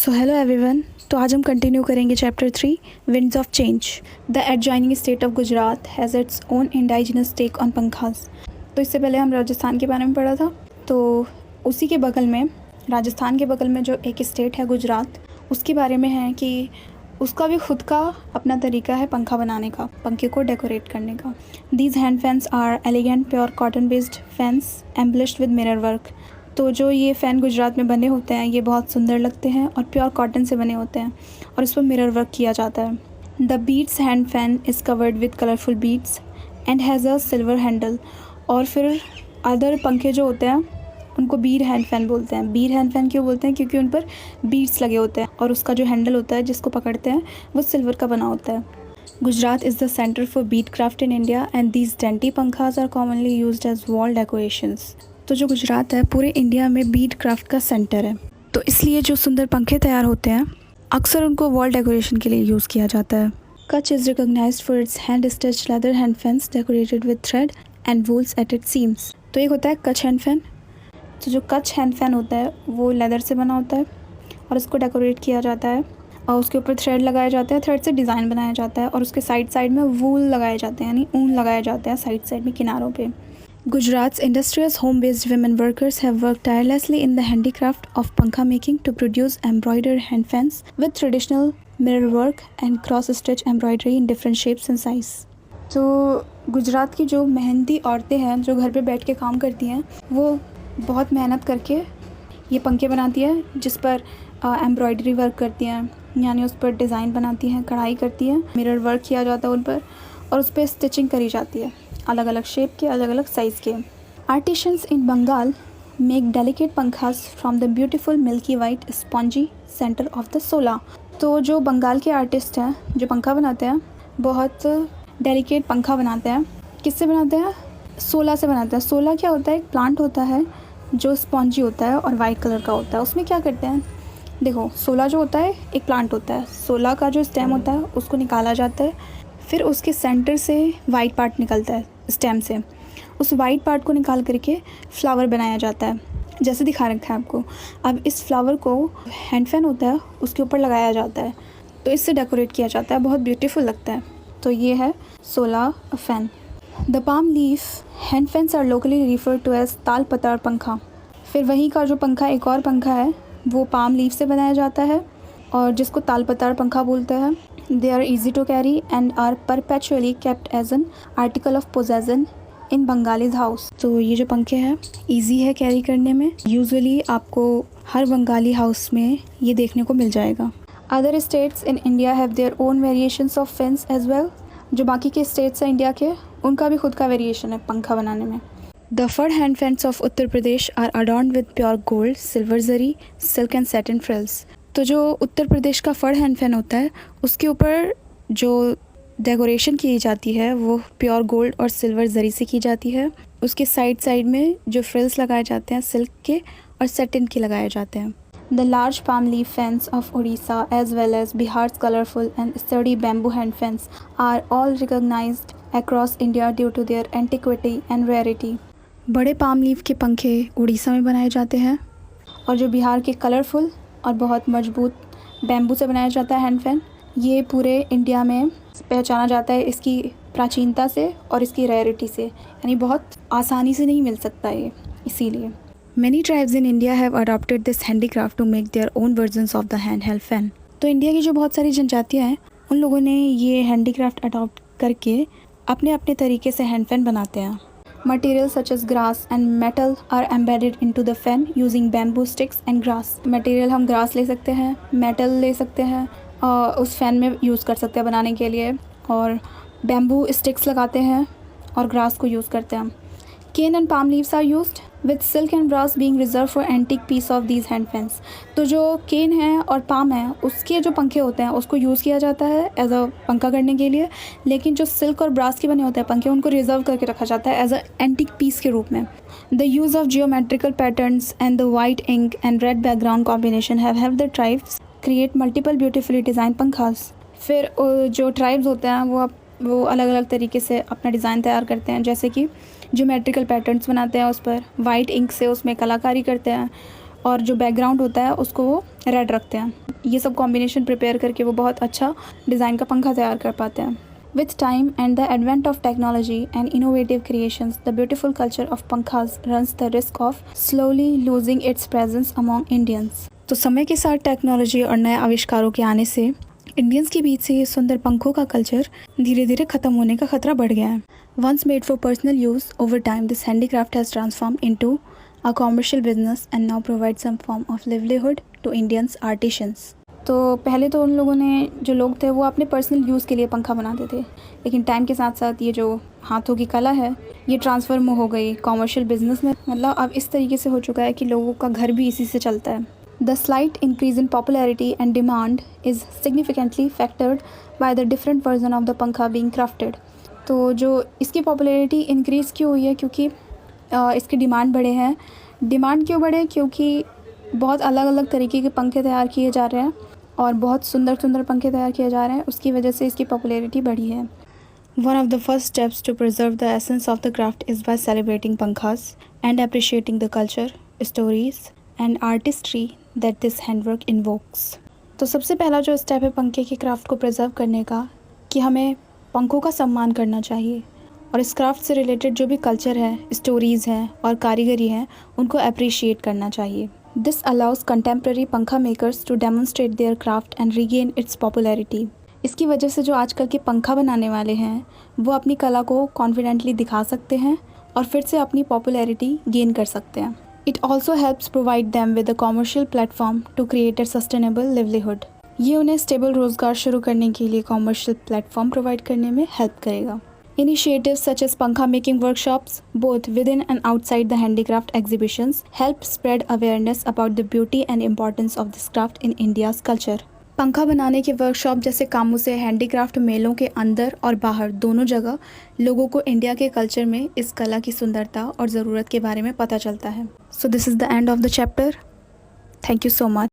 So hello everyone. तो आज हम कंटिन्यू करेंगे chapter 3 winds of change. The adjoining state of Gujarat has its own indigenous take on pankhas. तो इससे पहले हम राजस्थान के बारे में पढ़ा था। तो उसी के बगल में, राजस्थान के बगल में जो एक स्टेट है गुजरात, उसके बारे में है कि उसका भी खुद का अपना तरीका है पंखा बनाने का, पंखे को डेकोरेट करने का। These hand fans are elegant pure cotton based fans embellished with mirror work. तो जो ये फ़ैन गुजरात में बने होते हैं ये बहुत सुंदर लगते हैं और प्योर कॉटन से बने होते हैं और इस पर मिरर वर्क किया जाता है। The beads hand fan is covered with colourful beads and has a silver handle. और फिर अदर पंखे जो होते हैं उनको बीड हैंड फैन बोलते हैं। बीड हैंड फैन क्यों बोलते हैं? क्योंकि उन पर बीड्स लगे होते हैं और उसका जो हैंडल होता है जिसको पकड़ते हैं वो सिल्वर का बना होता है। Gujarat is the centre for bead craft in India and these dainty pankhas are commonly used as wall decorations. तो जो गुजरात है पूरे इंडिया में बीड क्राफ्ट का सेंटर है, तो इसलिए जो सुंदर पंखे तैयार होते हैं अक्सर उनको वॉल डेकोरेशन के लिए यूज़ किया जाता है। Kutch is recognised for its hand stitched leather hand fans decorated with thread and wools at its seams. तो एक होता है कच्छ हैंड फैन। तो जो कच्छ हैंड फैन होता है वो लेदर से बना होता है और इसको डेकोरेट किया जाता है और उसके ऊपर थ्रेड लगाया जाता है, थ्रेड से डिज़ाइन बनाया जाता है और उसके साइड साइड में वूल लगाए जाते हैं, यानी ऊन लगाया जाता है साइड साइड में किनारों पे। Gujarat's industrious home-based women workers have worked tirelessly in the handicraft of pankha making to produce embroidered hand fans with traditional mirror work and cross-stitch embroidery in different shapes and size. तो गुजरात की जो मेहनती औरतें हैं जो घर पे बैठ के काम करती हैं वो बहुत मेहनत करके ये पंखे बनाती है, जिस पर एम्ब्रॉयडरी वर्क करती हैं, यानी उस पर डिज़ाइन बनाती हैं, कढ़ाई करती हैं, मिरर वर्क किया जाता है उन पर और उस पर स्टिचिंग करी जाती है अलग अलग शेप के, अलग अलग साइज़ के। Artisans in Bengal make delicate pankhas from the beautiful milky white spongy centre of the sola. तो जो बंगाल के आर्टिस्ट हैं जो पंखा बनाते हैं बहुत डेलिकेट पंखा बनाते हैं। किससे बनाते हैं? सोला से बनाते हैं। सोला क्या होता है? एक प्लांट होता है जो स्पॉन्जी होता है और वाइट कलर का होता है। उसमें क्या करते हैं, देखो सोला जो होता है एक प्लांट होता है, सोला का जो स्टेम होता है उसको निकाला जाता है, फिर उसके सेंटर से वाइट पार्ट निकलता है स्टेम से, उस वाइट पार्ट को निकाल करके फ्लावर बनाया जाता है जैसे दिखा रखा है आपको। अब इस फ्लावर को हैंड फैन होता है उसके ऊपर लगाया जाता है तो इससे डेकोरेट किया जाता है, बहुत ब्यूटीफुल लगता है। तो ये है sola fan. The palm leaf hand fans are locally refer to as tal patar पंखा। फिर वहीं का जो पंखा, एक और पंखा है वो पाम लीफ से बनाया जाता है और जिसको ताल पतार पंखा बोलते हैं। They are easy to carry and are perpetually kept as an article of possession in Bangali's house। तो ये जो पंखे हैं easy है कैरी करने में, यूजुअली आपको हर बंगाली हाउस में ये देखने को मिल जाएगा। Other states in India have their own variations of fans as well। जो बाकी के स्टेट्स हैं इंडिया के उनका भी खुद का वेरिएशन है पंखा बनाने में। The fur hand fans of Uttar Pradesh are adorned with pure gold, silver zari, silk and satin frills। तो जो उत्तर प्रदेश का फड़ हैंड फैन होता है उसके ऊपर जो डेकोरेशन की जाती है वो प्योर गोल्ड और सिल्वर जरी से की जाती है। उसके साइड साइड में जो फ्रिल्स लगाए जाते हैं सिल्क के और सेटिन के लगाए जाते हैं। The large palm leaf fans of Orissa as well as Bihar's colourful and study bamboo hand fans are all recognised across India due to their antiquity and rarity. बड़े पाम लीफ के पंखे उड़ीसा में बनाए जाते हैं और जो बिहार के कलरफुल और बहुत मजबूत बैम्बू से बनाया जाता है हैंड फैन, ये पूरे इंडिया में पहचाना जाता है इसकी प्राचीनता से और इसकी रेयरिटी से, यानी बहुत आसानी से नहीं मिल सकता ये, इसीलिए। Many tribes in India have adopted this handicraft to make their own versions of the hand held fan. तो इंडिया की जो बहुत सारी जनजातियाँ हैं उन लोगों ने ये हैंडीक्राफ्ट अडॉप्ट करके अपने अपने तरीके से हैंड फैन बनाते हैं। Materials such as grass and metal are embedded into the fan using bamboo sticks and grass। Material हम grass ले सकते हैं, metal ले सकते हैं और उस फैन में यूज़ कर सकते हैं बनाने के लिए, और bamboo sticks लगाते हैं और grass को यूज़ करते हैं। Cane and palm leaves are used with silk and brass being reserved for antique piece of these hand fans। तो जो केन है और पाम है उसके जो पंखे होते हैं उसको यूज़ किया जाता है एज अ पंखा करने के लिए, लेकिन जो सिल्क और ब्रास के बने होते हैं पंखे उनको रिजर्व करके रखा जाता है एज अ एंटीक पीस के रूप में। The use of geometrical patterns and the white ink and red background combination have helped the tribes create multiple beautifully design pankhas. फिर जो ट्राइब्स होते हैं वो अलग अलग तरीके से अपना डिज़ाइन तैयार करते हैं, जैसे कि ज्योमेट्रिकल पैटर्न्स बनाते हैं, उस पर वाइट इंक से उसमें कलाकारी करते हैं और जो बैकग्राउंड होता है उसको वो रेड रखते हैं। ये सब कॉम्बिनेशन प्रिपेयर करके वो बहुत अच्छा डिज़ाइन का पंखा तैयार कर पाते हैं। With time and the advent of technology and innovative creations, the beautiful culture of pankhas runs the risk of slowly losing its presence among Indians. तो समय के साथ टेक्नोलॉजी और नए आविष्कारों के आने से इंडियंस के बीच से ये सुंदर पंखों का कल्चर धीरे धीरे ख़त्म होने का खतरा बढ़ गया है। Once made for personal use, over time this handicraft has transformed into a commercial business and now provides some form of livelihood to Indians artisans. तो पहले तो उन लोगों ने जो लोग थे वो अपने पर्सनल यूज़ के लिए पंखा बनाते थे, लेकिन टाइम के साथ साथ ये जो हाथों की कला है ये ट्रांसफॉर्म हो गई कॉमर्शियल बिजनेस में। मतलब अब इस तरीके से हो चुका है कि लोगों का घर भी इसी से चलता है। The slight increase in popularity and demand is significantly factored by the different version of the पंखा बीइंग क्राफ्टेड। तो जो इसकी पॉपुलैरिटी इंक्रीज़ क्यों हुई है? क्योंकि इसके डिमांड बढ़े हैं। डिमांड क्यों बढ़े? क्योंकि बहुत अलग अलग तरीके के पंखे तैयार किए जा रहे हैं और बहुत सुंदर सुंदर पंखे तैयार किए जा रहे हैं, उसकी वजह से इसकी पॉपुलैरिटी बढ़ी है। One of the first steps to preserve the essence of the craft is by celebrating pankhas and appreciating the culture, stories and artistry that this handwork invokes. तो सबसे पहला जो स्टेप है पंखे के क्राफ्ट को प्रिजर्व करने का, कि हमें पंखों का सम्मान करना चाहिए और इस क्राफ्ट से रिलेटेड जो भी कल्चर है, स्टोरीज़ हैं और कारीगरी हैं उनको अप्रिशिएट करना चाहिए। This allows contemporary पंखा makers to demonstrate their craft and regain its popularity. इसकी वजह से जो आजकल के पंखा बनाने वाले हैं वो अपनी कला को कॉन्फिडेंटली दिखा सकते हैं और फिर से अपनी पॉपुलैरिटी गेन कर सकते हैं। It also helps provide them with a commercial platform to create a sustainable livelihood. ये उन्हें स्टेबल रोज़गार शुरू करने के लिए कॉमर्शियल प्लेटफॉर्म प्रोवाइड करने में हेल्प करेगा। Initiatives such as Pankha making workshops, both within and outside the handicraft exhibitions, help spread awareness about the beauty and importance of this craft in India's culture. पंखा बनाने के workshop जैसे कामों से handicraft मेलों के अंदर और बाहर दोनों जगह लोगों को इंडिया के कल्चर में इस कला की सुंदरता और ज़रूरत के बारे में पता चलता है। So this is the end of the chapter. Thank you so much.